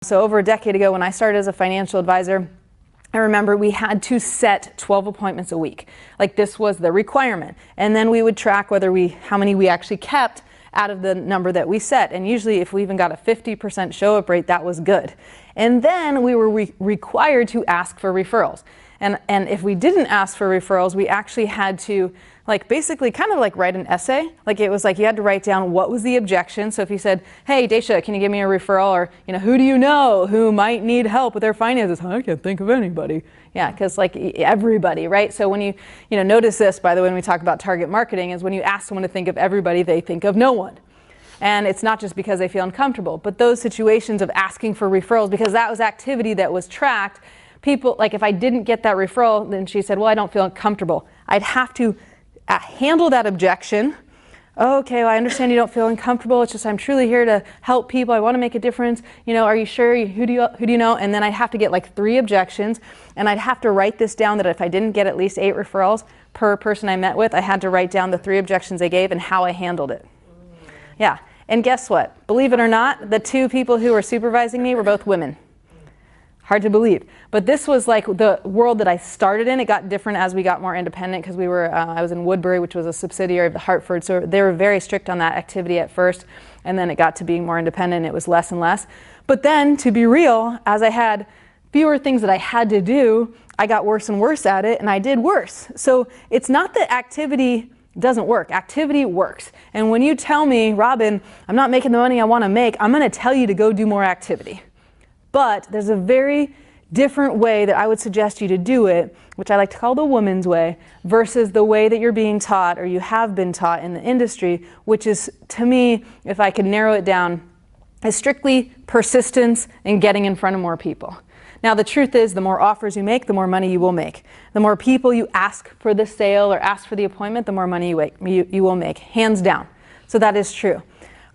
So over a decade ago when I started as a financial advisor, I remember we had to set 12 appointments a week. Like this was the requirement. And then we would track how many we actually kept out of the number that we set. And usually if we even got a 50% show up rate, that was good. And then we were required to ask for referrals. And if we didn't ask for referrals, we actually had to basically kind of write an essay. It was like you had to write down what was the objection. So if you said, hey, Daisha, can you give me a referral? Or, who do you know who might need help with their finances? I can't think of anybody. Yeah, because everybody, right? So when you notice this, by the way, when we talk about target marketing, is when you ask someone to think of everybody, they think of no one. And it's not just because they feel uncomfortable, but those situations of asking for referrals, because that was activity that was tracked. People, if I didn't get that referral, then she said, well, I don't feel comfortable. I'd have to handle that objection. Okay, well, I understand you don't feel uncomfortable. It's just I'm truly here to help people. I want to make a difference. Are you sure? Who do you know? And then I'd have to get 3 objections, and I'd have to write this down that if I didn't get at least 8 referrals per person I met with, I had to write down the 3 objections I gave and how I handled it. Yeah, and guess what? Believe it or not, the 2 people who were supervising me were both women. Hard to believe. But this was the world that I started in. It got different as we got more independent because I was in Woodbury, which was a subsidiary of the Hartford. So they were very strict on that activity at first. And then it got to being more independent. It was less and less. But then, to be real, as I had fewer things that I had to do, I got worse and worse at it, and I did worse. So it's not that activity doesn't work. Activity works. And when you tell me, Robin, I'm not making the money I want to make, I'm going to tell you to go do more activity. But there's a very different way that I would suggest you to do it, which I like to call the woman's way, versus the way that you're being taught or you have been taught in the industry, which is, to me, if I could narrow it down, is strictly persistence and getting in front of more people. Now, the truth is, the more offers you make, the more money you will make. The more people you ask for the sale or ask for the appointment, the more money you will make, hands down. So that is true.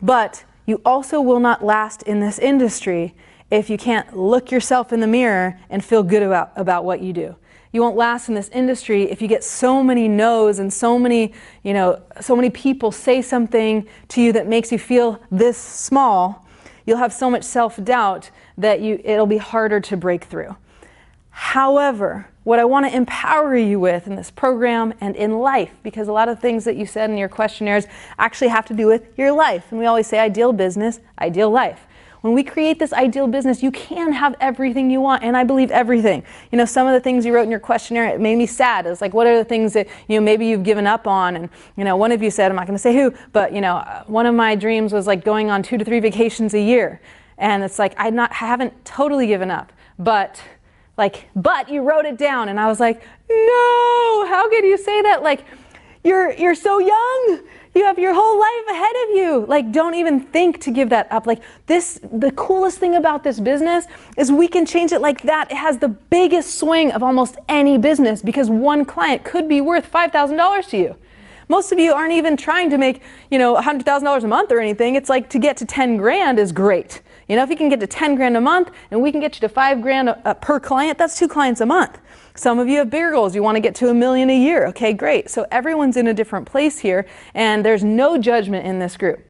But you also will not last in this industry if you can't look yourself in the mirror and feel good about what you do. You won't last in this industry if you get so many no's and so many people say something to you that makes you feel this small. You'll have so much self-doubt that it'll be harder to break through. However, what I want to empower you with in this program and in life, because a lot of things that you said in your questionnaires actually have to do with your life. And we always say ideal business, ideal life. When we create this ideal business, you can have everything you want, and I believe everything. Some of the things you wrote in your questionnaire, it made me sad. It's what are the things that maybe you've given up on? And one of you said, I'm not going to say who, but one of my dreams was going on 2 to 3 vacations a year, and it's I haven't totally given up, but you wrote it down, and I was like, no, how could you say that? You're so young. You have your whole life ahead of you. Don't even think to give that up. The coolest thing about this business is we can change it like that. It has the biggest swing of almost any business because one client could be worth $5,000 to you. Most of you aren't even trying to make, $100,000 a month or anything. It's to get to 10 grand is great. If you can get to 10 grand a month and we can get you to 5 grand per client, that's 2 clients a month. Some of you have bigger goals. You want to get to $1 million a year. Okay, great. So everyone's in a different place here, and there's no judgment in this group.